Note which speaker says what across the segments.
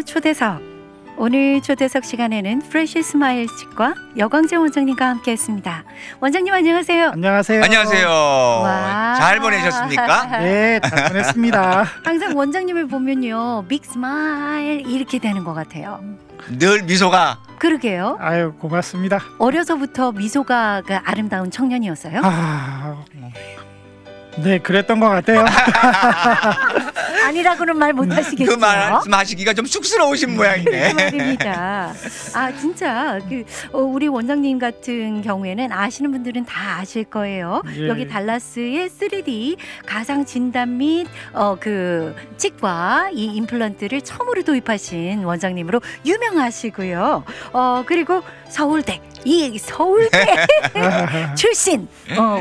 Speaker 1: 초대석. 오늘 초대석 시간에는 프레쉬 스마일 측과 여광재 원장님과 함께했습니다. 원장님 안녕하세요.
Speaker 2: 안녕하세요.
Speaker 3: 안녕하세요.
Speaker 1: 와.
Speaker 3: 잘 보내셨습니까?
Speaker 2: 네, 잘 보냈습니다.
Speaker 1: 항상 원장님을 보면요, 빅 스마일 이렇게 되는 것 같아요.
Speaker 3: 늘 미소가.
Speaker 1: 그러게요.
Speaker 2: 아유, 고맙습니다.
Speaker 1: 어려서부터 미소가 그 아름다운 청년이었어요?
Speaker 2: 네, 그랬던 것 같아요.
Speaker 1: 아니라고는 말 못하시겠죠.
Speaker 3: 그 말씀하시기가 좀 쑥스러우신 모양이네.
Speaker 1: 그 말입니다. 아 진짜 우리 원장님 같은 경우에는 아시는 분들은 다 아실 거예요.
Speaker 2: 예.
Speaker 1: 여기 달라스의 3D 가상 진단 및 그 치과 이 임플란트를 처음으로 도입하신 원장님으로 유명하시고요. 그리고 서울대 출신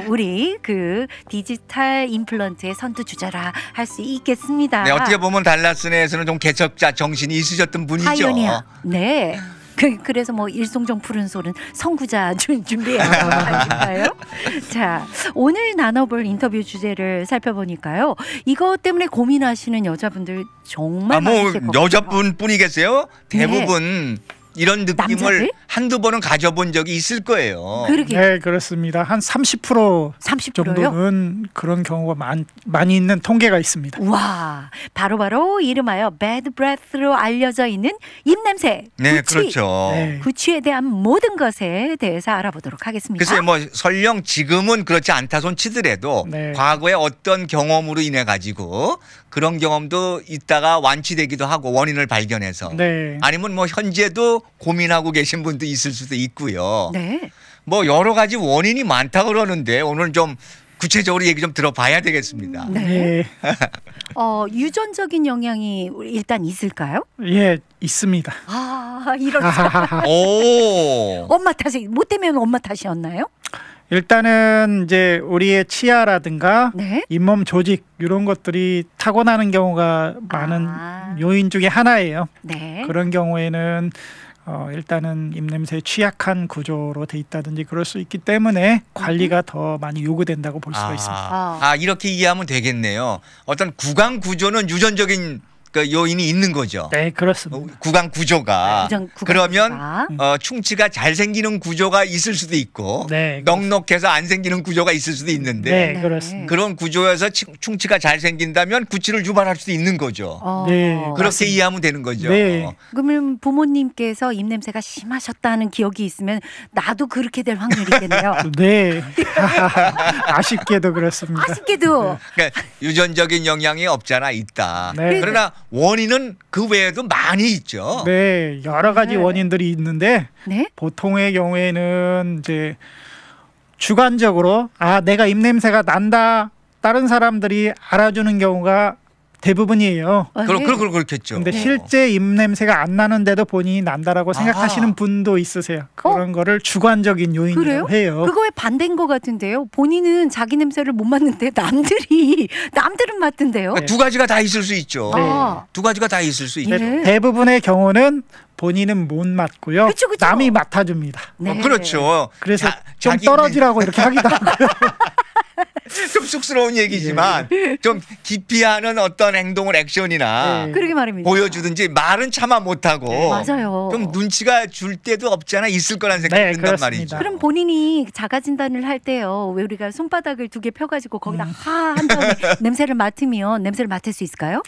Speaker 1: 우리 그 디지털 임플란트의 선두주자라 할 수 있겠습니다.
Speaker 3: 네, 어떻게 보면 달라스 내에서는 좀 개척자 정신이 있으셨던 분이죠.
Speaker 1: 파이오니어. 네. 그래서 뭐 일송정 푸른 소는 선구자 준비해야 하니까요. 자, 오늘 나눠볼 인터뷰 주제를 살펴보니까요. 이것 때문에 고민하시는 여자분들 정말 많으실 것 같아요.
Speaker 3: 여자분뿐이겠어요? 대부분 이런 느낌을
Speaker 1: 남자들?
Speaker 3: 한두 번은 가져본 적이 있을 거예요.
Speaker 1: 그러게.
Speaker 2: 네, 그렇습니다. 한 30%
Speaker 1: 30%요?
Speaker 2: 정도는 그런 경우가 많이 있는 통계가 있습니다.
Speaker 1: 와, 바로 이름하여 배드 브레스로 알려져 있는 입냄새.
Speaker 3: 네,
Speaker 1: 구취.
Speaker 3: 그렇죠.
Speaker 2: 네.
Speaker 1: 구취에 대한 모든 것에 대해서 알아보도록 하겠습니다.
Speaker 3: 글쎄 뭐 설령 지금은 그렇지 않다 손 치더라도
Speaker 2: 네.
Speaker 3: 과거에 어떤 경험으로 인해 가지고 그런 경험도 있다가 완치되기도 하고 원인을 발견해서
Speaker 2: 네.
Speaker 3: 아니면 뭐 현재도 고민하고 계신 분도 있을 수도 있고요.
Speaker 1: 네.
Speaker 3: 뭐 여러 가지 원인이 많다고 그러는데 오늘 좀 구체적으로 얘기 좀 들어봐야 되겠습니다.
Speaker 1: 네.
Speaker 2: 네.
Speaker 1: 유전적인 영향이 일단 있을까요?
Speaker 2: 예, 있습니다.
Speaker 1: 이런
Speaker 3: 오.
Speaker 1: 엄마 탓이 뭐 때문에 엄마 탓이었나요?
Speaker 2: 일단은 이제 우리의 치아라든가
Speaker 1: 네.
Speaker 2: 잇몸 조직 이런 것들이 타고나는 경우가 많은 요인 중에 하나예요.
Speaker 1: 네.
Speaker 2: 그런 경우에는 일단은 입냄새에 취약한 구조로 돼 있다든지 그럴 수 있기 때문에 관리가 더 많이 요구된다고 볼 수가 있습니다.
Speaker 3: 이렇게 이해하면 되겠네요. 어떤 구강 구조는 유전적인 그 요인이 있는 거죠.
Speaker 2: 네, 그렇습니다.
Speaker 3: 구강 구조가.
Speaker 1: 구강
Speaker 3: 그러면
Speaker 1: 구조가.
Speaker 3: 충치가 잘 생기는 구조가 있을 수도 있고
Speaker 2: 네,
Speaker 3: 넉넉해서 안 생기는 구조가 있을 수도 있는데
Speaker 2: 네, 그렇습니다.
Speaker 3: 그런 구조에서 충치가 잘 생긴다면 구취를 유발할 수도 있는 거죠.
Speaker 2: 네,
Speaker 3: 그렇게
Speaker 2: 맞습니다.
Speaker 3: 이해하면 되는 거죠.
Speaker 2: 네.
Speaker 1: 그러면 부모님께서 입냄새가 심하셨다는 기억이 있으면 나도 그렇게 될 확률이 있겠네요.
Speaker 2: 네. 아쉽게도 그렇습니다.
Speaker 1: 아쉽게도.
Speaker 3: 그러니까 유전적인 영향이 없잖아 있다.
Speaker 2: 네.
Speaker 3: 그러나 원인은 그 외에도 많이 있죠.
Speaker 2: 네, 여러 가지
Speaker 1: 네.
Speaker 2: 원인들이 있는데
Speaker 1: 네.
Speaker 2: 보통의 경우에는 이제 주관적으로 내가 입냄새가 난다. 다른 사람들이 알아주는 경우가 대부분이에요.
Speaker 3: 그렇겠죠.
Speaker 2: 근데 실제 입냄새가 안 나는데도 본인이 난다라고 생각하시는 분도 있으세요. 그런 거를 주관적인 요인이라고 해요.
Speaker 1: 그거에 반대인 것 같은데요. 본인은 자기 냄새를 못 맡는데 남들은 맡던데요.
Speaker 3: 두 가지가 다 있을 수 있죠.
Speaker 2: 네.
Speaker 3: 두 가지가 다 있을 수 있죠.
Speaker 1: 예.
Speaker 2: 대부분의 경우는 본인은 못 맡고요.
Speaker 1: 그쵸.
Speaker 2: 남이 맡아줍니다.
Speaker 1: 네.
Speaker 3: 그렇죠.
Speaker 2: 그래서 좀 떨어지라고 이렇게 하기도 하고요.
Speaker 3: 좀 쑥스러운 얘기지만 좀 기피하는 어떤 행동을 액션이나
Speaker 1: 그러게 말입니다.
Speaker 3: 보여주든지 말은 차마 못하고
Speaker 1: 맞아요.
Speaker 3: 좀 눈치가 줄 때도 없지 않아 있을 거란 생각이
Speaker 2: 네,
Speaker 3: 든단
Speaker 2: 그렇습니다.
Speaker 3: 말이죠.
Speaker 1: 그럼 본인이 자가 진단을 할 때요. 왜 우리가 손바닥을 2개 펴가지고 거기다 한 다음에 냄새를 맡으면 냄새를 맡을 수 있을까요?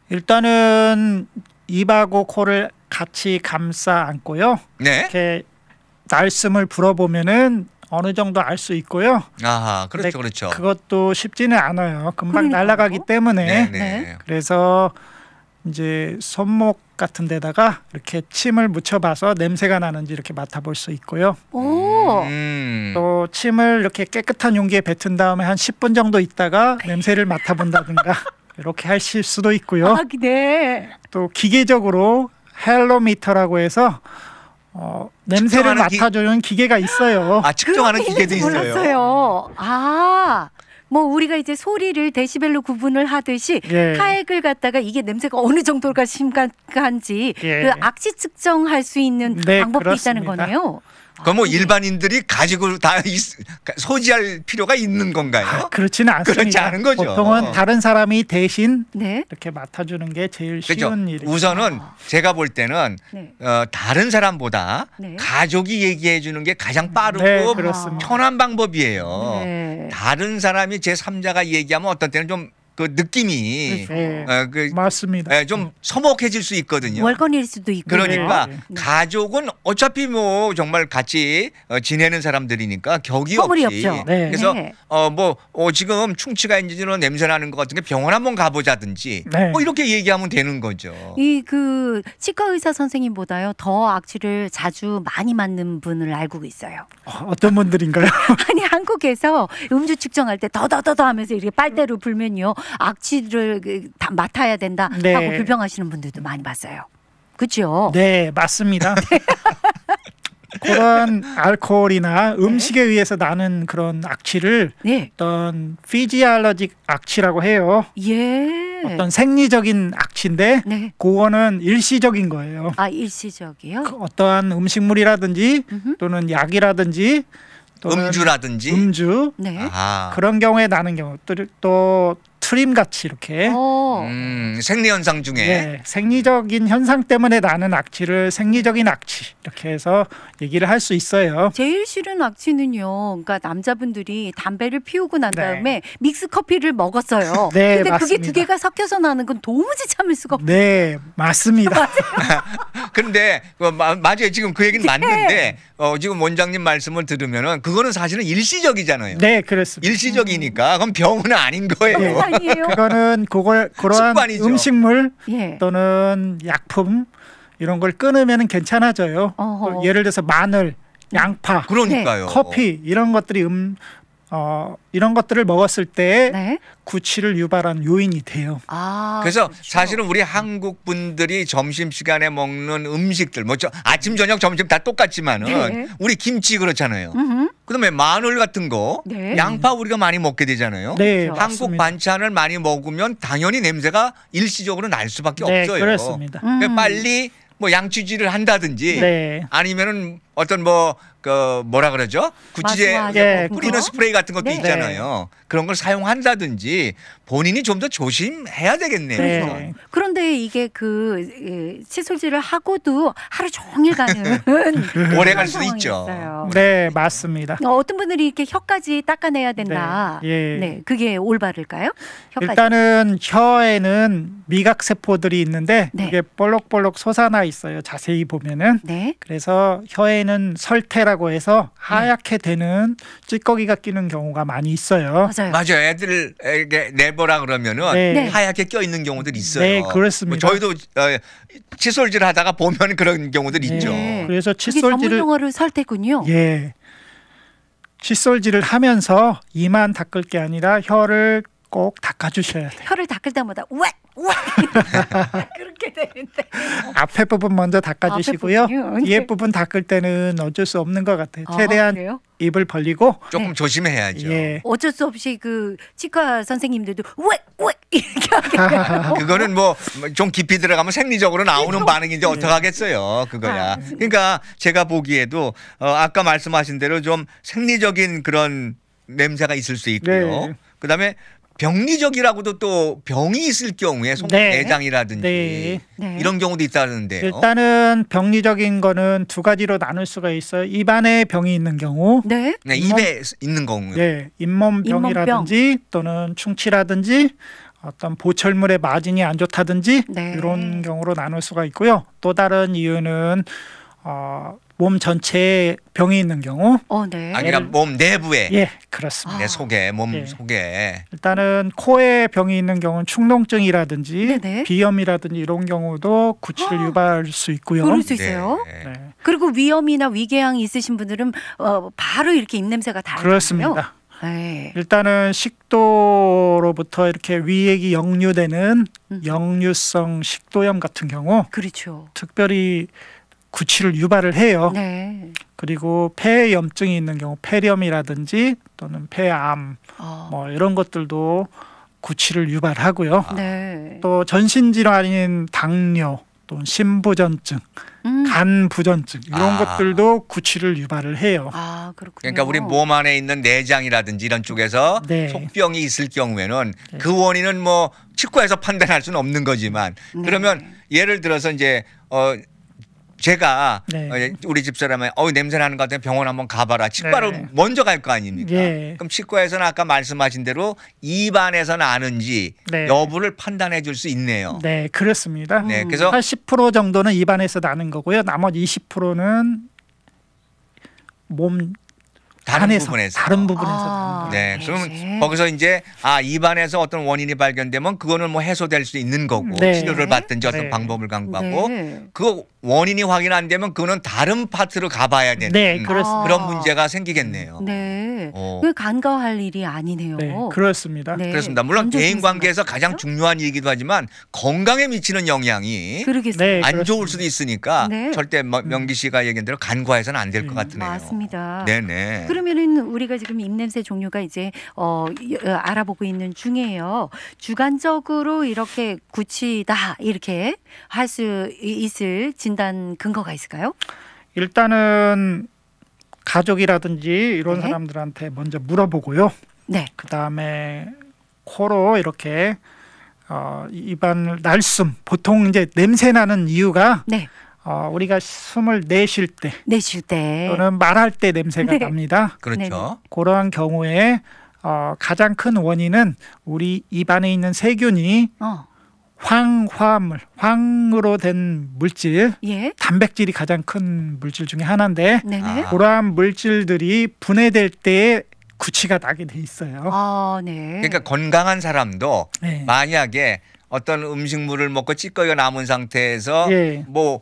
Speaker 2: 일단은 입하고 코를 같이 감싸 안고요.
Speaker 3: 네.
Speaker 2: 이렇게 날숨을 불어보면은 어느 정도 알 수 있고요.
Speaker 3: 아하,
Speaker 2: 근데
Speaker 3: 그렇죠, 그렇죠.
Speaker 2: 그것도 쉽지는 않아요. 금방
Speaker 1: 그러니까요.
Speaker 2: 날아가기 때문에.
Speaker 3: 네.
Speaker 2: 그래서 이제 손목 같은 데다가 이렇게 침을 묻혀봐서 냄새가 나는지 이렇게 맡아볼 수 있고요.
Speaker 1: 오.
Speaker 2: 또 침을 이렇게 깨끗한 용기에 뱉은 다음에 한 10분 정도 있다가 냄새를 맡아본다든가 이렇게 하실 수도 있고요.
Speaker 1: 네.
Speaker 2: 또 기계적으로 헬로미터라고 해서 냄새를
Speaker 3: 측정하는
Speaker 2: 맡아주는 기계가 있어요.
Speaker 3: 측정하는 기계도 있어요.
Speaker 1: 몰랐어요. 뭐 우리가 이제 소리를 데시벨로 구분을 하듯이
Speaker 2: 예.
Speaker 1: 타액을 갖다가 이게 냄새가 어느 정도가 심각한지
Speaker 2: 예.
Speaker 1: 그 악취 측정할 수 있는
Speaker 2: 네,
Speaker 1: 방법도
Speaker 2: 그렇습니다.
Speaker 1: 있다는 거네요.
Speaker 3: 그럼 뭐 일반인들이 가지고 다 소지할 필요가 있는 건가요?
Speaker 2: 그렇지는 않습니다.
Speaker 3: 그렇지 않은 거죠.
Speaker 2: 보통은 다른 사람이 대신
Speaker 1: 네.
Speaker 2: 이렇게 맡아주는 게 제일
Speaker 3: 그렇죠.
Speaker 2: 쉬운 일이죠.
Speaker 3: 우선은 제가 볼 때는
Speaker 1: 네.
Speaker 3: 다른 사람보다
Speaker 1: 네.
Speaker 3: 가족이 얘기해 주는 게 가장 빠르고
Speaker 2: 네, 그렇습니다.
Speaker 3: 편한 방법이에요.
Speaker 1: 네.
Speaker 3: 다른 사람이 제3자가 얘기하면 어떤 때는 좀 그 느낌이
Speaker 2: 네,
Speaker 3: 그
Speaker 2: 맞습니다.
Speaker 3: 좀 서먹해질 수 있거든요.
Speaker 1: 월권일 수도 있고.
Speaker 3: 그러니까
Speaker 2: 네.
Speaker 3: 가족은 어차피 뭐 정말 같이 지내는 사람들이니까 격이
Speaker 1: 허물이
Speaker 3: 없이.
Speaker 1: 없죠.
Speaker 2: 네.
Speaker 3: 그래서
Speaker 1: 네.
Speaker 3: 지금 충치가 있는지는 냄새 나는 것 같은 게 병원 한번 가보자든지
Speaker 2: 네.
Speaker 3: 뭐 이렇게 얘기하면 되는 거죠.
Speaker 1: 이 그 치과 의사 선생님보다요 더 악취를 자주 많이 맡는 분을 알고 있어요.
Speaker 2: 어떤 분들인가요?
Speaker 1: 아니 한국에서 음주 측정할 때 더더더더 하면서 이렇게 빨대로 불면요 악취를 다 맡아야 된다
Speaker 2: 네.
Speaker 1: 하고 불평하시는 분들도 많이 봤어요. 그렇죠?
Speaker 2: 네, 맞습니다. 그런 알코올이나 음식에 의해서 나는 그런 악취를
Speaker 1: 네.
Speaker 2: 어떤 피지올로직 악취라고 해요.
Speaker 1: 예.
Speaker 2: 어떤 생리적인 악취인데
Speaker 1: 네.
Speaker 2: 그거는 일시적인 거예요.
Speaker 1: 아 일시적이요?
Speaker 2: 어떠한 음식물이라든지
Speaker 1: 음흠.
Speaker 2: 또는 약이라든지 또는
Speaker 3: 음주라든지.
Speaker 2: 음주
Speaker 1: 네.
Speaker 3: 아.
Speaker 2: 그런 경우에 나는 경우 또 트림 같이 이렇게
Speaker 3: 생리 현상 중에
Speaker 2: 네, 생리적인 현상 때문에 나는 악취를 생리적인 악취 이렇게 해서 얘기를 할 수 있어요.
Speaker 1: 제일 싫은 악취는요. 그러니까 남자분들이 담배를 피우고 난
Speaker 2: 네.
Speaker 1: 다음에 믹스 커피를 먹었어요.
Speaker 2: 네,
Speaker 1: 근데 그게
Speaker 2: 맞습니다.
Speaker 1: 두 개가 섞여서 나는 건 도무지 참을 수가 없어요.
Speaker 2: 네, 맞습니다.
Speaker 3: 근데 맞아요. 지금 그 얘기는 맞는데 지금 원장님 말씀을 들으면은 그거는 사실은 일시적이잖아요.
Speaker 2: 네, 그렇습니다.
Speaker 3: 일시적이니까 그럼 병은 아닌 거예요.
Speaker 2: 네.
Speaker 1: 아니에요.
Speaker 2: 그거는 그러한
Speaker 3: 습관이죠.
Speaker 2: 음식물
Speaker 1: 예.
Speaker 2: 또는 약품 이런 걸 끊으면 괜찮아져요.
Speaker 1: 어허.
Speaker 2: 예를 들어서 마늘, 양파,
Speaker 3: 그러니까요.
Speaker 2: 커피 이런 것들이 이런 것들을 먹었을 때
Speaker 1: 네.
Speaker 2: 구취를 유발하는 요인이 돼요.
Speaker 1: 아.
Speaker 3: 그래서
Speaker 1: 그렇죠.
Speaker 3: 사실은 우리 한국 분들이 점심 시간에 먹는 음식들, 아침, 저녁, 점심 다 똑같지만은
Speaker 1: 네.
Speaker 3: 우리 김치 그렇잖아요.
Speaker 1: 음흠.
Speaker 3: 그다음에 마늘 같은 거,
Speaker 1: 네.
Speaker 3: 양파 우리가 많이 먹게 되잖아요.
Speaker 2: 네,
Speaker 1: 그렇죠.
Speaker 3: 한국
Speaker 2: 맞습니다.
Speaker 3: 반찬을 많이 먹으면 당연히 냄새가 일시적으로 날 수밖에
Speaker 2: 네,
Speaker 3: 없어요.
Speaker 2: 그렇습니다.
Speaker 3: 그러니까 빨리 뭐 양치질을 한다든지
Speaker 2: 네.
Speaker 3: 아니면은 어떤 뭐라 그러죠? 구치제
Speaker 1: 마스크하고
Speaker 2: 예,
Speaker 1: 같은
Speaker 3: 뿌리는
Speaker 1: 거?
Speaker 3: 스프레이 같은 것도
Speaker 1: 네.
Speaker 3: 있잖아요. 그런 걸 사용한다든지 본인이 좀 더 조심해야 되겠네요.
Speaker 2: 네.
Speaker 3: 그건.
Speaker 1: 그런데 이게 칫솔질을 하고도 하루 종일 가는
Speaker 3: 오래
Speaker 1: 그런
Speaker 3: 갈 수도
Speaker 1: 상황이
Speaker 3: 있죠.
Speaker 1: 있어요.
Speaker 2: 네, 맞습니다.
Speaker 1: 어떤 분들이 이렇게 혀까지 닦아내야 된다.
Speaker 2: 네, 예.
Speaker 1: 네, 그게 올바를까요? 혀까지.
Speaker 2: 일단은 혀에는 미각 세포들이 있는데
Speaker 1: 네.
Speaker 2: 이게 볼록볼록 솟아나 있어요. 자세히 보면은.
Speaker 1: 네.
Speaker 2: 그래서 혀에는 설태라고 해서 하얗게 되는 찌꺼기가 끼는 경우가 많이 있어요.
Speaker 1: 맞아요.
Speaker 3: 맞아요. 애들에게 내버라 그러면은
Speaker 2: 네.
Speaker 1: 네.
Speaker 3: 하얗게 껴 있는 경우들이 있어요.
Speaker 2: 네, 그렇습니다.
Speaker 3: 뭐 저희도 칫솔질 하다가 보면 그런 경우들
Speaker 2: 네.
Speaker 3: 있죠.
Speaker 2: 그래서
Speaker 1: 그게 전문
Speaker 2: 칫솔질을
Speaker 1: 용어로 설태군요.
Speaker 2: 예. 칫솔질을 하면서 이만 닦을 게 아니라 혀를 꼭 닦아주셔야 돼요.
Speaker 1: 혀를 닦을 때마다 우악 그렇게 되는데.
Speaker 2: 앞에 부분 먼저 닦아주시고요.
Speaker 1: 앞에 부분이요?
Speaker 2: 뒤에
Speaker 1: 네.
Speaker 2: 부분 닦을 때는 어쩔 수 없는 것 같아요. 최대한
Speaker 1: 그래요?
Speaker 2: 입을 벌리고
Speaker 3: 조금
Speaker 1: 네.
Speaker 3: 조심해야죠.
Speaker 2: 예.
Speaker 1: 어쩔 수 없이 그 치과 선생님들도 우악 이렇게 하게
Speaker 3: 그거는 뭐 좀 깊이 들어가면 생리적으로 나오는 반응인데 어떡하겠어요. 그거야. 그러니까 제가 보기에도 아까 말씀하신 대로 좀 생리적인 그런 냄새가 있을 수 있고요.
Speaker 2: 네.
Speaker 3: 그다음에 병리적이라고도 또 병이 있을 경우에 속내장이라든지
Speaker 2: 네.
Speaker 1: 네.
Speaker 3: 이런 경우도 있다는데요.
Speaker 2: 일단은 병리적인 거는 두 가지로 나눌 수가 있어요. 입안에 병이 있는 경우,
Speaker 1: 네.
Speaker 3: 네, 입에 있는 경우.
Speaker 2: 네, 잇몸병이라든지 또는 충치라든지 어떤 보철물의 마진이 안 좋다든지
Speaker 1: 네.
Speaker 2: 이런 경우로 나눌 수가 있고요. 또 다른 이유는 몸 전체에 병이 있는 경우,
Speaker 1: 네.
Speaker 3: 아니 그러니까 몸 내부에
Speaker 2: 예, 그렇습니다.
Speaker 3: 내 속에 몸
Speaker 2: 네.
Speaker 3: 속에
Speaker 2: 일단은 코에 병이 있는 경우는 충농증이라든지
Speaker 1: 네네.
Speaker 2: 비염이라든지 이런 경우도 구취를 유발할 수 있고요.
Speaker 1: 그럴 수 있어요.
Speaker 3: 네.
Speaker 2: 네,
Speaker 1: 그리고 위염이나 위궤양이 있으신 분들은 바로 이렇게 입냄새가 다
Speaker 2: 그렇습니다.
Speaker 1: 네.
Speaker 2: 일단은 식도로부터 이렇게 위액이 역류되는 역류성 식도염 같은 경우
Speaker 1: 그렇죠.
Speaker 2: 특별히 구취를 유발을 해요.
Speaker 1: 네.
Speaker 2: 그리고 폐에 염증이 있는 경우 폐렴이라든지 또는 폐암 뭐 이런 것들도 구취를 유발하고요.
Speaker 1: 네.
Speaker 2: 또 전신 질환인 당뇨 또는 심부전증, 간 부전증 이런 것들도 구취를 유발을 해요.
Speaker 1: 아, 그렇군요.
Speaker 3: 그러니까 우리 몸 안에 있는 내장이라든지 이런 쪽에서
Speaker 2: 네.
Speaker 3: 속병이 있을 경우에는 그 원인은 뭐 치과에서 판단할 수는 없는 거지만 그러면 예를 들어서 이제 제가 우리 집사람이 냄새 나는 것 같으면 병원 한번 가봐라. 치과를 먼저 갈 거 아닙니까? 그럼 치과에서는 아까 말씀하신 대로 입안에서 나는지 여부를 판단해 줄 수 있네요.
Speaker 2: 네, 그렇습니다.
Speaker 3: 네, 그래서
Speaker 2: 80% 정도는 입안에서 나는 거고요. 나머지 20%는 몸
Speaker 3: 다른 부분에서.
Speaker 2: 다른 부분에서.
Speaker 3: 네. 그러면 거기서 이제 입안에서 어떤 원인이 발견되면 그거는 뭐 해소될 수 있는 거고 치료를 받든지 어떤 방법을 강구하고 그 원인이 확인 안 되면 그거는 다른 파트로 가봐야 되는 그런 문제가 생기겠네요.
Speaker 1: 네. 그 간과할 일이 아니네요.
Speaker 2: 네, 그렇습니다.
Speaker 1: 네.
Speaker 3: 그렇습니다. 물론 대인 관계에서 가장 중요한 일이기도 하지만 건강에 미치는 영향이 안 좋을 수도 있으니까 절대 명기 씨가 얘기한 대로 간과해서는 안 될 것 같으네요.
Speaker 1: 맞습니다.
Speaker 3: 네네.
Speaker 1: 그러면은 우리가 지금 입냄새 종류가 이제 알아보고 있는 중이에요. 주관적으로 이렇게 구취다 이렇게 할 수 있을 진단 근거가 있을까요?
Speaker 2: 일단은 가족이라든지 이런 사람들한테 먼저 물어보고요.
Speaker 1: 네.
Speaker 2: 그다음에 코로 이렇게 입안 날숨 보통 이제 냄새 나는 이유가 우리가 숨을 내쉴 때 또는 말할 때 냄새가 납니다.
Speaker 3: 그렇죠.
Speaker 2: 그러한 경우에 가장 큰 원인은 우리 입안에 있는 세균이 황화물, 황으로 된 물질, 단백질이 가장 큰 물질 중에 하나인데 그러한 물질들이 분해될 때 구취가 나게 돼 있어요.
Speaker 3: 그러니까 건강한 사람도 만약에 어떤 음식물을 먹고 찌꺼기가 남은 상태에서 뭐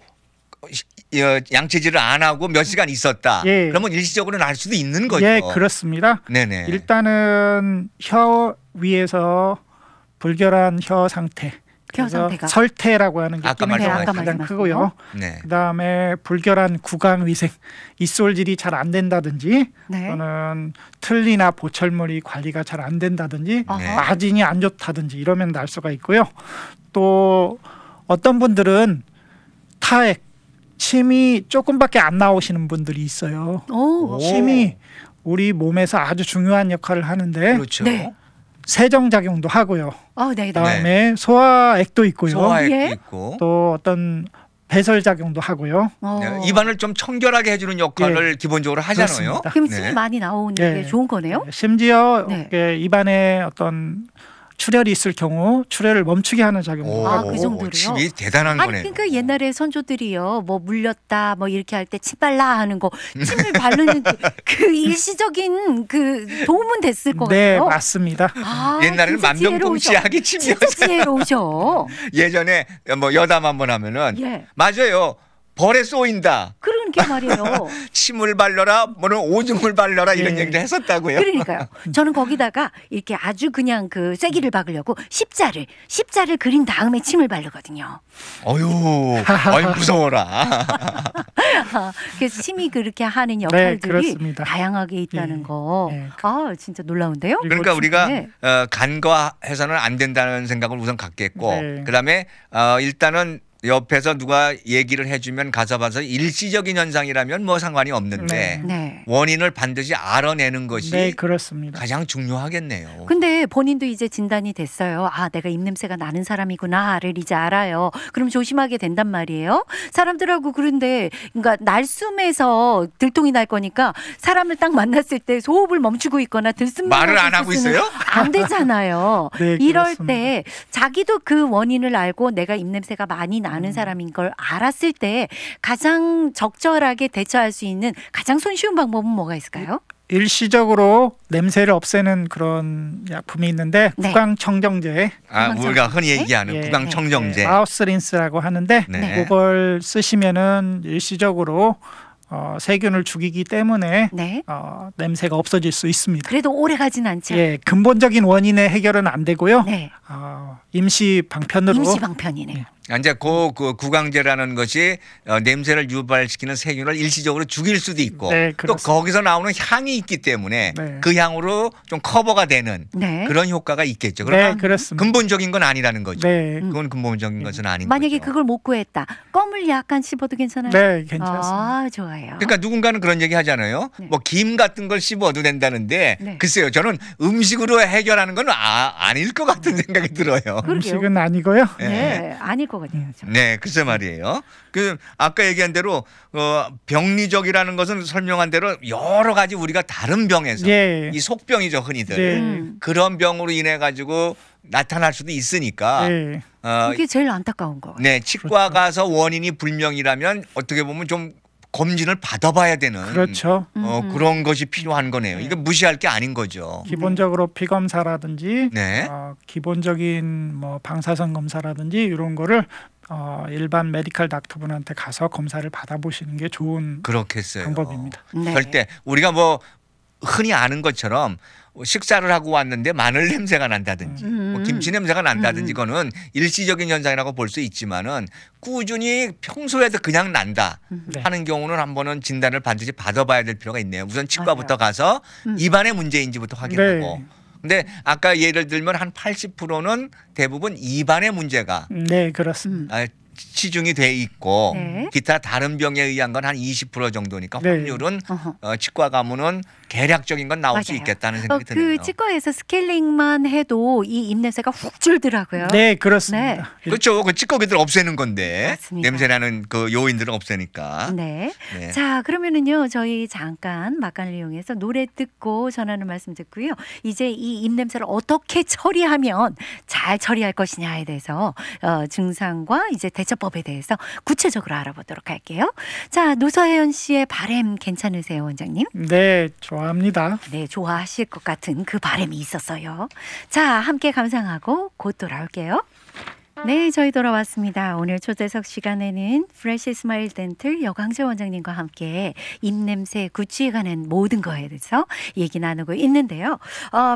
Speaker 3: 양치질을 안 하고 몇 시간 있었다. 그러면 일시적으로 날 수도 있는 거죠.
Speaker 2: 그렇습니다.
Speaker 3: 네네.
Speaker 2: 일단은 혀 위에서 불결한 혀 상태. 설태라고 하는 게 가장 크고요. 그다음에 불결한 구강 위생, 입술질이 잘 안 된다든지 또는 틀니나 보철물이 관리가 잘 안 된다든지 마진이 안 좋다든지 이러면 날 수가 있고요. 또 어떤 분들은 타액, 침이 조금밖에 안 나오시는 분들이 있어요. 침이 우리 몸에서 아주 중요한 역할을 하는데 세정 작용도 하고요. 그다음에 소화액도 있고요.
Speaker 3: 소화액도 있고
Speaker 2: 또 어떤 배설 작용도 하고요.
Speaker 3: 입안을 좀 청결하게 해주는 역할을 기본적으로 하잖아요.
Speaker 1: 그럼 침이 많이 나오는 게 좋은 거네요.
Speaker 2: 심지어 입안에 어떤 출혈이 있을 경우 출혈을 멈추게 하는 작용도 하고.
Speaker 1: 그 정도로요?
Speaker 3: 침이 대단한 거네요.
Speaker 1: 그러니까 옛날에 선조들이요, 뭐 물렸다, 뭐 이렇게 할 때 침 발라 하는 거, 침을 바르는 그 일시적인 그 도움은 됐을 것 같아요.
Speaker 2: 네, 맞습니다.
Speaker 3: 옛날에는 만병통치약이 침이었어요.
Speaker 1: 진짜 지혜로우셔.
Speaker 3: 예전에 뭐 여담 한번 하면은 맞아요. 벌에 쏘인다.
Speaker 1: 그러니까 말이에요.
Speaker 3: 침을 발라라, 뭐는 오줌을 발라라 이런 얘기를 했었다고요.
Speaker 1: 그러니까요. 저는 거기다가 이렇게 아주 그냥 그 쐐기를 박으려고 십자를 그린 다음에 침을 바르거든요.
Speaker 3: 어휴 무서워라.
Speaker 1: 그래서 침이 그렇게 하는 역할들이 다양하게 있다는 거. 진짜 놀라운데요.
Speaker 3: 그러니까 우리가 간과해서는 안 된다는 생각을 우선 갖겠고 그다음에 일단은 옆에서 누가 얘기를 해주면 가서 봐서 일시적인 현상이라면 뭐 상관이 없는데 원인을 반드시 알아내는 것이
Speaker 2: 그렇습니다.
Speaker 3: 가장 중요하겠네요.
Speaker 1: 근데 본인도 이제 진단이 됐어요. 내가 입냄새가 나는 사람이구나를 이제 알아요. 그럼 조심하게 된단 말이에요. 사람들하고 그런데 그러니까 날숨에서 들통이 날 거니까 사람을 딱 만났을 때 소호흡을 멈추고 있거나 들숨
Speaker 3: 말을 안 하고 있어요?
Speaker 1: 안 되잖아요. 이럴
Speaker 2: 그렇습니다.
Speaker 1: 때 자기도 그 원인을 알고 내가 입냄새가 많이 나는 사람인 걸 알았을 때 가장 적절하게 대처할 수 있는 가장 손쉬운 방법은 뭐가 있을까요?
Speaker 2: 일시적으로 냄새를 없애는 그런 약품이 있는데 구강청정제.
Speaker 3: 우리가 흔히 얘기하는 구강청정제.
Speaker 2: 마우스 린스라고 하는데 그걸 쓰시면은 일시적으로 세균을 죽이기 때문에 냄새가 없어질 수 있습니다.
Speaker 1: 그래도 오래 가진 않죠.
Speaker 2: 근본적인 원인의 해결은 안 되고요. 임시 방편으로
Speaker 1: 임시 방편이네요.
Speaker 3: 이제 그 구강제라는 것이 냄새를 유발시키는 세균을 일시적으로 죽일 수도 있고
Speaker 2: 네,
Speaker 3: 또 거기서 나오는 향이 있기 때문에
Speaker 2: 네.
Speaker 3: 그 향으로 좀 커버가 되는
Speaker 1: 네.
Speaker 3: 그런 효과가 있겠죠. 그러나
Speaker 2: 네, 그렇습니다.
Speaker 3: 근본적인 건 아니라는 거죠.
Speaker 2: 네.
Speaker 3: 그건 근본적인 것은 아닌
Speaker 1: 만약에
Speaker 3: 거죠.
Speaker 1: 그걸 못 구했다. 껌을 약간 씹어도 괜찮아요?
Speaker 2: 네, 괜찮습니다.
Speaker 1: 아, 좋아요.
Speaker 3: 그러니까 누군가는 그런 얘기 하잖아요.
Speaker 1: 네.
Speaker 3: 뭐 김 같은 걸 씹어도 된다는데
Speaker 1: 네.
Speaker 3: 글쎄요. 저는 음식으로 해결하는 건 아닐 것 같은 생각이 들어요.
Speaker 1: 그러게요.
Speaker 2: 음식은 아니고요.
Speaker 1: 네, 아닐 것 같아요.
Speaker 3: 네, 글쎄 말이에요. 그 아까 얘기한 대로 병리적이라는 것은 설명한 대로 여러 가지 우리가 다른 병에서
Speaker 2: 예.
Speaker 3: 이 속병이죠 흔히들
Speaker 2: 네.
Speaker 3: 그런 병으로 인해 가지고 나타날 수도 있으니까
Speaker 2: 네.
Speaker 1: 그게 제일 안타까운 거.
Speaker 3: 네, 치과 가서 원인이 불명이라면 어떻게 보면 좀 검진을 받아봐야 되는
Speaker 2: 그렇죠.
Speaker 3: 그런 것이 필요한 거네요. 이거 무시할 게 아닌 거죠.
Speaker 2: 기본적으로 피검사라든지
Speaker 3: 네.
Speaker 2: 기본적인 뭐 방사선 검사라든지 이런 거를 일반 메디컬 닥터분한테 가서 검사를 받아보시는 게 좋은
Speaker 3: 그렇겠어요.
Speaker 2: 방법입니다.
Speaker 1: 네.
Speaker 3: 절대 우리가 뭐 흔히 아는 것처럼 식사를 하고 왔는데 마늘 냄새가 난다든지 뭐 김치 냄새가 난다든지 그거는 일시적인 현상이라고 볼 수 있지만은 꾸준히 평소에도 그냥 난다
Speaker 2: 네.
Speaker 3: 하는 경우는 한번은 진단을 반드시 받아봐야 될 필요가 있네요. 우선 치과부터
Speaker 1: 맞아요.
Speaker 3: 가서 입안의 문제인지부터 확인하고.
Speaker 2: 네.
Speaker 3: 근데 아까 예를 들면 한 80%는 대부분 입안의 문제가
Speaker 2: 네, 그렇습니다.
Speaker 3: 치중이 돼 있고
Speaker 1: 네.
Speaker 3: 기타 다른 병에 의한 건 한 20% 정도니까
Speaker 2: 네.
Speaker 3: 확률은 치과 가면은 대략적인 건 나올 수
Speaker 1: 맞아요.
Speaker 3: 있겠다는 생각이 드네요.
Speaker 1: 그 치과에서 스케일링만 해도 이 입냄새가 훅 줄더라고요.
Speaker 2: 네, 그렇습니다.
Speaker 1: 네.
Speaker 3: 그렇죠. 그 찌꺼기들 없애는 건데
Speaker 1: 맞습니다.
Speaker 3: 냄새나는 그 요인들은 없애니까.
Speaker 1: 네.
Speaker 3: 네.
Speaker 1: 자, 그러면은요, 저희 잠깐 막간을 이용해서 노래 듣고 전하는 말씀 듣고요. 이제 이 입냄새를 어떻게 처리하면 잘 처리할 것이냐에 대해서 증상과 이제 대처법에 대해서 구체적으로 알아보도록 할게요. 자, 노서혜연 씨의 바램 괜찮으세요, 원장님?
Speaker 2: 네, 좋아합니다.
Speaker 1: 네, 좋아하실 것 같은 그 바람이 있었어요. 자, 함께 감상하고 곧 돌아올게요. 네, 저희 돌아왔습니다. 오늘 초대석 시간에는 프레시 스마일 덴틀 여광재 원장님과 함께 입냄새 구취에 관한 모든 거에 대해서 얘기 나누고 있는데요.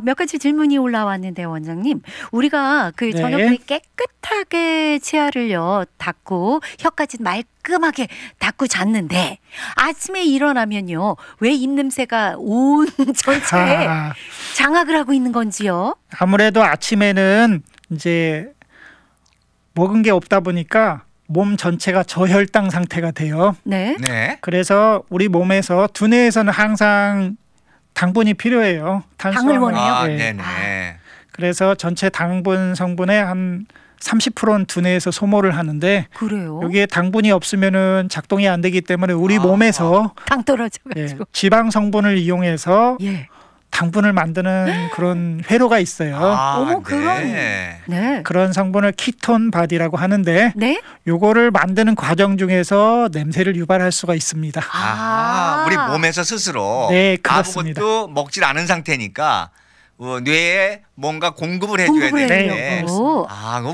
Speaker 1: 몇 가지 질문이 올라왔는데 원장님, 우리가 그 저녁에 깨끗하게 치아를요 닦고 혀까지 말끔하게 닦고 잤는데 아침에 일어나면요 왜 입냄새가 온 전체에 장악을 하고 있는 건지요?
Speaker 2: 아무래도 아침에는 이제 먹은 게 없다 보니까 몸 전체가 저혈당 상태가 돼요.
Speaker 1: 네.
Speaker 3: 네.
Speaker 2: 그래서 우리 몸에서 두뇌에서는 항상 당분이 필요해요.
Speaker 1: 당을 원해요?
Speaker 2: 네.
Speaker 3: 네네.
Speaker 2: 그래서 전체 당분 성분의 한 30%는 두뇌에서 소모를 하는데
Speaker 1: 그래요?
Speaker 2: 여기에 당분이 없으면은 작동이 안 되기 때문에 우리 몸에서
Speaker 1: 당 떨어져가지고
Speaker 2: 지방 성분을 이용해서
Speaker 1: 예.
Speaker 2: 당분을 만드는 그런 회로가 있어요.
Speaker 1: 어머, 그런.
Speaker 3: 네.
Speaker 1: 네.
Speaker 2: 그런 성분을 키톤 바디라고 하는데
Speaker 1: 네?
Speaker 2: 요거를 만드는 과정 중에서 냄새를 유발할 수가 있습니다.
Speaker 3: 우리 몸에서 스스로
Speaker 2: 네, 그렇습니다.
Speaker 3: 아무것도 먹질 않은 상태니까 뇌에 뭔가 공급을 해줘야 되는데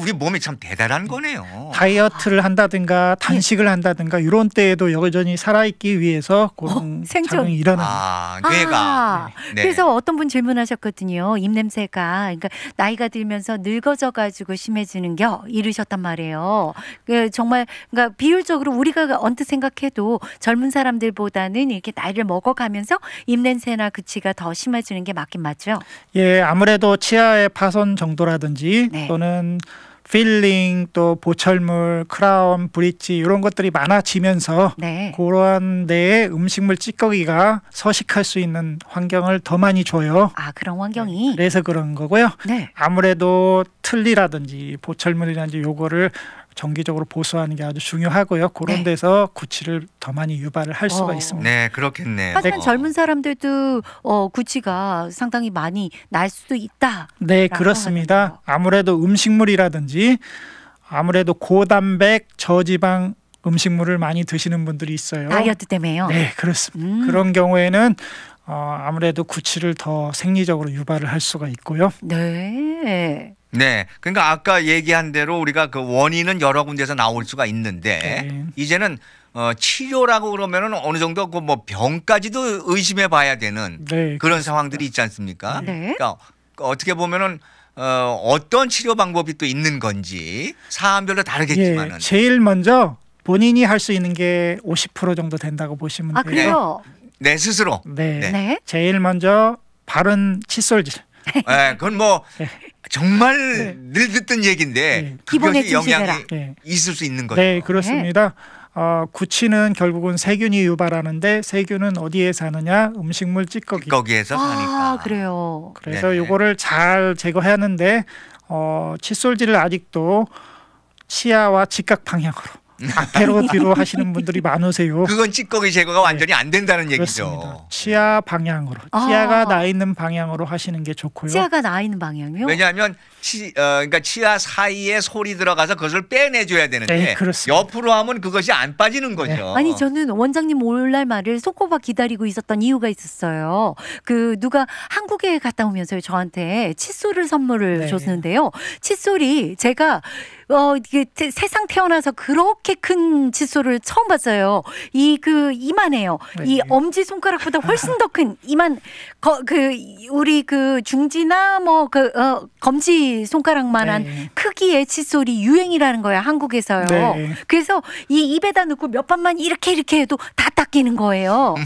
Speaker 3: 우리 몸이 참 대단한 거네요.
Speaker 2: 다이어트를 한다든가 단식을 한다든가 이런 때에도 여전히 살아있기 위해서 그런 작용이 일어납니다.
Speaker 3: 뇌가.
Speaker 1: 네. 그래서 어떤 분 질문하셨거든요. 입냄새가 그러니까 나이가 들면서 늙어져가지고 심해지는겨 이르셨단 말이에요. 정말 그러니까 비율적으로 우리가 언뜻 생각해도 젊은 사람들보다는 이렇게 나이를 먹어가면서 입냄새나 구취가 더 심해지는 게 맞긴 맞죠?
Speaker 2: 예, 아무래도 치아의 파손 정도라든지 또는 필링 또 보철물, 크라운, 브릿지 이런 것들이 많아지면서 그러한 데에 음식물 찌꺼기가 서식할 수 있는 환경을 더 많이 줘요.
Speaker 1: 그런 환경이.
Speaker 2: 그래서 그런 거고요.
Speaker 1: 네.
Speaker 2: 아무래도 틀니라든지 보철물이라든지 요거를 정기적으로 보수하는 게 아주 중요하고요. 그런 데서 구취를 더 많이 유발을 할 수가 있습니다.
Speaker 3: 네, 그렇겠네요.
Speaker 1: 하지만 젊은 사람들도 구취가 상당히 많이 날 수도 있다.
Speaker 2: 네, 그렇습니다. 아무래도 음식물이라든지 아무래도 고단백, 저지방 음식물을 많이 드시는 분들이 있어요.
Speaker 1: 다이어트 때문에요?
Speaker 2: 네, 그렇습니다. 그런 경우에는 아무래도 구취를 더 생리적으로 유발을 할 수가 있고요.
Speaker 1: 네.
Speaker 3: 네, 그러니까 아까 얘기한 대로 우리가 그 원인은 여러 군데서 나올 수가 있는데 이제는 치료라고 그러면은 어느 정도 그 뭐 병까지도 의심해 봐야 되는 그런 상황들이 있지 않습니까?
Speaker 1: 네.
Speaker 3: 그러니까 어떻게 보면은 어떤 치료 방법이 또 있는 건지 사안별로 다르겠지만은
Speaker 2: 예, 제일 먼저 본인이 할 수 있는 게 50% 정도 된다고 보시면 돼요.
Speaker 1: 그래요?
Speaker 3: 네, 스스로.
Speaker 2: 네. 네. 제일 먼저 바른 칫솔질.
Speaker 3: 네, 그건 뭐 정말 늘 듣던 얘기인데 그것이 영향이 있을 수 있는 거죠.
Speaker 2: 네, 그렇습니다. 구취는 결국은 세균이 유발하는데 세균은 어디에 사느냐? 음식물 찌꺼기.
Speaker 3: 찌꺼기에서 사니까.
Speaker 1: 그래요.
Speaker 2: 그래서 요거를 잘 제거하는데 칫솔질을 아직도 치아와 직각 방향으로 앞으로 뒤로 하시는 분들이 많으세요.
Speaker 3: 그건 찌꺼기 제거가 완전히 안 된다는 얘기죠.
Speaker 2: 그렇습니다. 치아 방향으로, 치아가 나 있는 방향으로 하시는 게 좋고요.
Speaker 1: 치아가 나 있는 방향이요?
Speaker 3: 왜냐하면 그러니까 치아 사이에 솔이 들어가서 그것을 빼내줘야 되는데 옆으로 하면 그것이 안 빠지는 거죠.
Speaker 1: 아니 저는 원장님 올날 말을 손꼽아 기다리고 있었던 이유가 있었어요. 그 누가 한국에 갔다 오면서 저한테 칫솔을 선물을 줬는데요. 칫솔이 제가 이게 세상 태어나서 그렇게 큰 칫솔을 처음 봤어요. 이만해요. 이 엄지 손가락보다 훨씬 더 큰 이만 우리 중지나 검지 손가락만한 크기의 칫솔이 유행이라는 거야 한국에서요. 그래서 이 입에다 넣고 몇 번만 이렇게 해도 다 닦이는 거예요.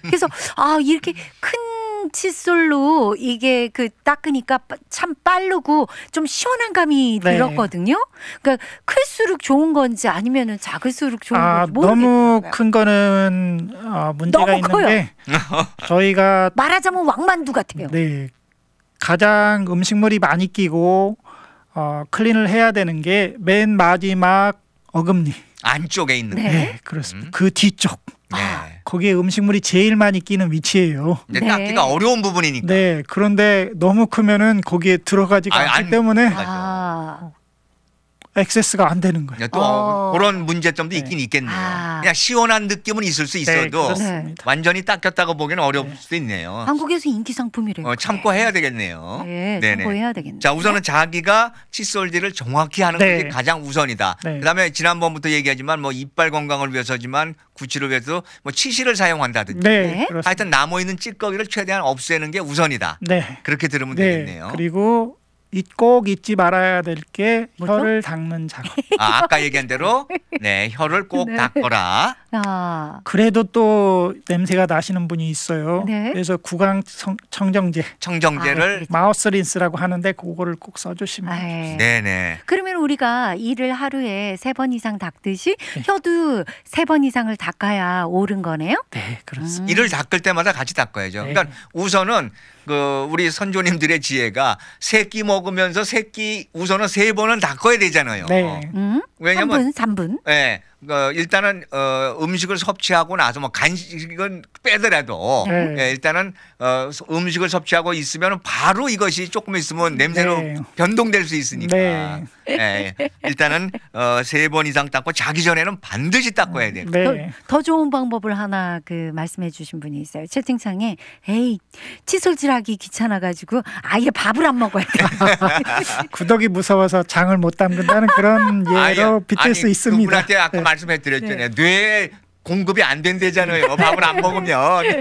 Speaker 1: 그래서 이렇게 큰 칫솔로 이게 닦으니까 참 빠르고 좀 시원한 감이 들었거든요. 그러니까 클수록 좋은 건지 아니면은 작을수록 좋은 건지 모르겠어요.
Speaker 2: 너무 큰 거는 문제가 있는
Speaker 1: 커요.
Speaker 2: 게 저희가
Speaker 1: 말하자면 왕만두 같아요.
Speaker 2: 네, 가장 음식물이 많이 끼고 클린을 해야 되는 게 맨 마지막 어금니
Speaker 3: 안쪽에 있는
Speaker 2: 네, 그렇습니다. 그 뒤쪽. 거기에 음식물이 제일 많이 끼는 위치예요.
Speaker 3: 닦기가 어려운 부분이니까.
Speaker 2: 네, 그런데 너무 크면은 거기에 들어가지가 않기 때문에 액세스가 안 되는 거예요.
Speaker 3: 또 그런 문제점도 있긴 있겠네요. 그냥 시원한 느낌은 있을 수 있어도 완전히 닦였다고 보기는 어려울 수도 있네요.
Speaker 1: 한국에서 인기 상품이래요.
Speaker 3: 참고해야 되겠네요.
Speaker 1: 참고해야 되겠네요.
Speaker 3: 자, 우선은 자기가 칫솔질을 정확히 하는 것이 가장 우선이다. 그다음에 지난번부터 얘기하지만 이빨 건강을 위해서지만 구취를 위해서 치실을 사용한다든지 하여튼 남아 있는 찌꺼기를 최대한 없애는 게 우선이다. 그렇게 들으면 되겠네요.
Speaker 2: 그리고 꼭 잊지 말아야 될 게 혀를 닦는 작업.
Speaker 3: 아까 얘기한 대로 혀를 꼭 닦거라.
Speaker 2: 그래도 또 냄새가 나시는 분이 있어요. 그래서 구강 청정제를 마우스 린스라고 하는데 그거를 꼭 써주시면 좋습니다.
Speaker 3: 네네.
Speaker 1: 그러면 우리가 이를 하루에 3번 이상 닦듯이 혀도 3번 이상을 닦아야 옳은 거네요?
Speaker 2: 네, 그렇습니다.
Speaker 3: 이를 닦을 때마다 같이 닦아야죠. 그러니까 우선은 우리 선조님들의 지혜가 새끼 먹으면서 새끼 우선은 3번은 닦아야 되잖아요.
Speaker 1: 왜냐면 3분.
Speaker 3: 네. 일단은 음식을 섭취하고 나서 간식은 빼더라도 일단은 음식을 섭취하고 있으면 바로 이것이 조금 있으면 냄새로 변동될 수 있으니까 일단은 3번 이상 닦고 자기 전에는 반드시 닦아야 돼요.
Speaker 1: 더 좋은 방법을 하나 말씀해 주신 분이 있어요. 채팅창에 칫솔질하기 귀찮아가지고 아예 밥을 안 먹어야 돼.
Speaker 2: 구더기 무서워서 장을 못 담근다는 그런 예로 빗댈 수 있습니다.
Speaker 3: 그분한테 아까 말씀해드렸잖아요. 뇌 공급이 안 된대잖아요. 밥을 안 먹으면.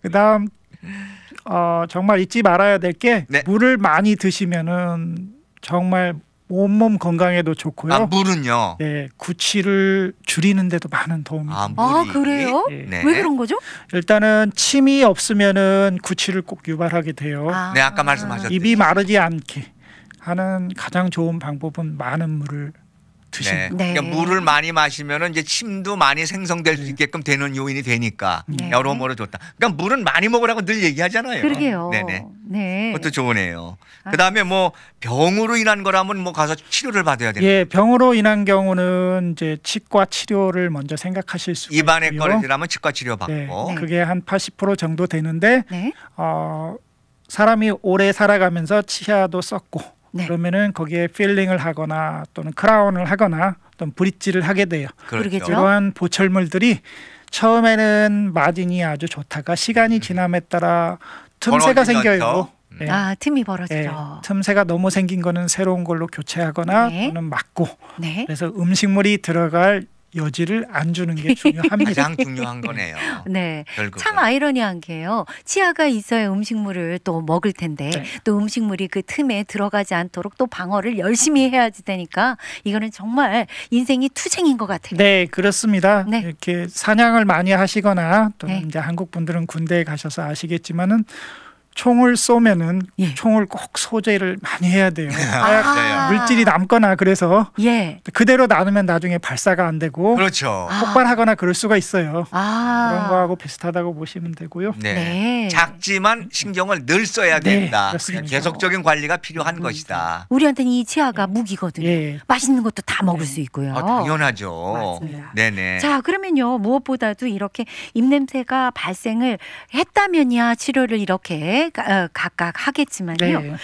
Speaker 2: 그다음 정말 잊지 말아야 될 게 물을 많이 드시면은 정말 온몸 건강에도 좋고요.
Speaker 3: 물은요?
Speaker 2: 네, 구취를 줄이는 데도 많은 도움이 됩니다.
Speaker 1: 그래요? 왜 그런 거죠?
Speaker 2: 일단은 침이 없으면은 구취를 꼭 유발하게 돼요.
Speaker 3: 네, 아까 말씀하셨듯이
Speaker 2: 입이 마르지 않게 하는 가장 좋은 방법은 많은 물을 드시는
Speaker 3: 그러니까 물을 많이 마시면은 이제 침도 많이 생성될 수 있게끔 되는 요인이 되니까 여러모로 좋다. 그러니까 물은 많이 먹으라고 늘 얘기하잖아요.
Speaker 1: 그러게요.
Speaker 3: 그것도 좋으네요. 그다음에 병으로 인한 거라면 가서 치료를 받아야 돼요.
Speaker 2: 예, 병으로 인한 경우는 이제 치과 치료를 먼저 생각하실 수 있고요.
Speaker 3: 입안의 거리라면 치과 치료 받고
Speaker 2: 그게 한 80% 정도 되는데 사람이 오래 살아가면서 치아도 썩고 그러면은 거기에 필링을 하거나 또는 크라운을 하거나 또는 브릿지를 하게 돼요.
Speaker 1: 그러겠죠.
Speaker 2: 그러한 보철물들이 처음에는 마진이 아주 좋다가 시간이 지남에 따라 틈새가 생겨요.
Speaker 1: 틈이 벌어지죠.
Speaker 2: 틈새가 너무 생긴 거는 새로운 걸로 교체하거나 또는 막고 그래서 음식물이 들어갈 여지를 안 주는 게 중요합니다.
Speaker 3: 가장 중요한 거네요.
Speaker 1: 네,
Speaker 3: 결국은.
Speaker 1: 참 아이러니한 게요. 치아가 있어야 음식물을 또 먹을 텐데 네. 또 음식물이 그 틈에 들어가지 않도록 또 방어를 열심히 해야지 되니까 이거는 정말 인생이 투쟁인 것 같아요.
Speaker 2: 네, 그렇습니다. 네. 이렇게 사냥을 많이 하시거나 또 네. 이제 한국 분들은 군대에 가셔서 아시겠지만은. 총을 쏘면은 예. 총을 꼭 소재를 많이 해야 돼요. 물질이 남거나 그래서 예. 그대로 놔두면 나중에 발사가 안 되고
Speaker 3: 그렇죠.
Speaker 2: 폭발하거나 그럴 수가 있어요. 그런 거하고 비슷하다고 보시면 되고요.
Speaker 3: 네. 네. 작지만 신경을 늘 써야 된다.
Speaker 2: 네,
Speaker 3: 계속적인 관리가 필요한 것이다.
Speaker 1: 우리한테는 이 치아가 무기거든요. 예. 맛있는 것도 다 먹을 수 있고요.
Speaker 3: 당연하죠. 맞습니다. 네네.
Speaker 1: 자, 그러면요 무엇보다도 이렇게 입냄새가 발생을 했다면야 치료를 이렇게 각각 하겠지만요. 네.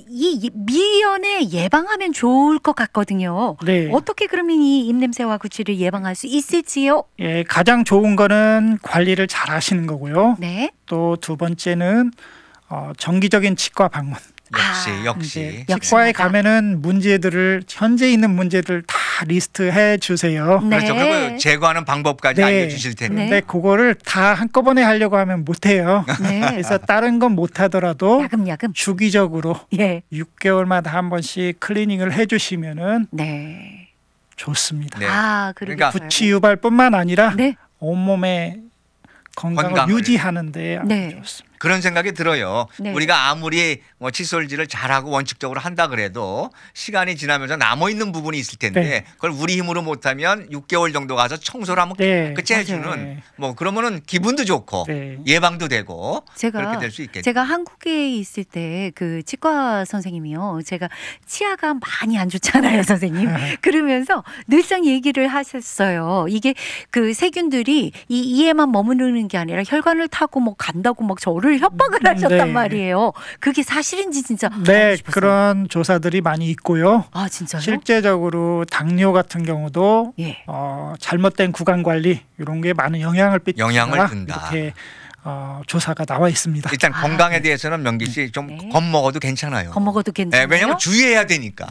Speaker 1: 이 미연에 예방하면 좋을 것 같거든요. 네. 어떻게 그러면 이 입냄새와 구취를 예방할 수 있을지요?
Speaker 2: 예, 가장 좋은 거는 관리를 잘 하시는 거고요.
Speaker 1: 네.
Speaker 2: 또 두 번째는 정기적인 치과 방문.
Speaker 3: 역시
Speaker 2: 치과에 가면은 문제들을 현재 있는 문제들 다 리스트해 주세요.
Speaker 3: 네. 그렇죠. 그리고 제거하는 방법까지 알려주실 텐데.
Speaker 2: 근데 그거를 다 한꺼번에 하려고 하면 못해요.
Speaker 1: 네.
Speaker 2: 그래서 다른 건 못하더라도
Speaker 1: 야금야금
Speaker 2: 주기적으로 6개월마다 한 번씩 클리닝을 해주시면은 좋습니다.
Speaker 1: 네.
Speaker 2: 그러니까 구취 유발뿐만 아니라 온몸의 건강을 유지하는데 아주 좋습니다.
Speaker 3: 그런 생각이 들어요. 네. 우리가 아무리 뭐 칫솔질을 잘하고 원칙적으로 한다 그래도 시간이 지나면서 남아있는 부분이 있을 텐데 그걸 우리 힘으로 못하면 6개월 정도 가서 청소를 한번 깨끗이 해주는 뭐 그러면은 기분도 좋고 예방도 되고 그렇게 될 수 있겠죠.
Speaker 1: 제가 한국에 있을 때 그 치과 선생님이요. 제가 치아가 많이 안 좋잖아요, 선생님. 그러면서 늘상 얘기를 하셨어요. 이게 그 세균들이 이 이에만 머무르는 게 아니라 혈관을 타고 뭐 간다고 막 저를 협박을 하셨단 말이에요. 그게 사실인지 진짜
Speaker 2: 그런 조사들이 많이 있고요.
Speaker 1: 아, 진짜요?
Speaker 2: 실제적으로 당뇨 같은 경우도 잘못된 구강 관리 이런 게 많은 영향을
Speaker 3: 준다.
Speaker 2: 이렇게 조사가 나와 있습니다.
Speaker 3: 일단 건강에 대해서는 명기 씨 좀 겁먹어도 괜찮아요.
Speaker 1: 겁먹어도 괜찮아요.
Speaker 3: 왜냐하면 주의해야 되니까.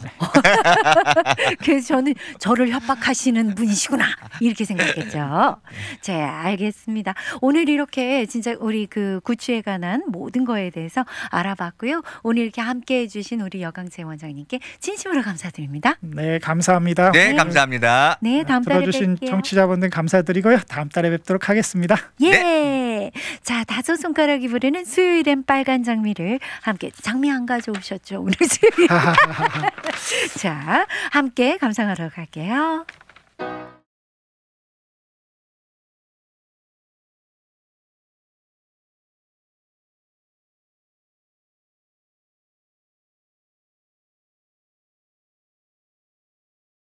Speaker 1: 그래서 저는 저를 협박하시는 분이시구나 이렇게 생각했죠. 자, 알겠습니다. 오늘 이렇게 진짜 우리 그 구취에 관한 모든 거에 대해서 알아봤고요. 오늘 이렇게 함께해 주신 우리 여강채 원장님께 진심으로 감사드립니다.
Speaker 2: 네, 감사합니다.
Speaker 3: 네, 감사합니다.
Speaker 1: 네, 다음 달에
Speaker 2: 들어주신
Speaker 1: 뵐게요.
Speaker 2: 청취자분들 감사드리고요. 다음 달에 뵙도록 하겠습니다.
Speaker 1: 예. 자, 다섯 손가락이 부르는 수요일엔 빨간 장미를 함께 장미 안 가져오셨죠? 오늘 수요일. 자, 함께 감상하러 갈게요.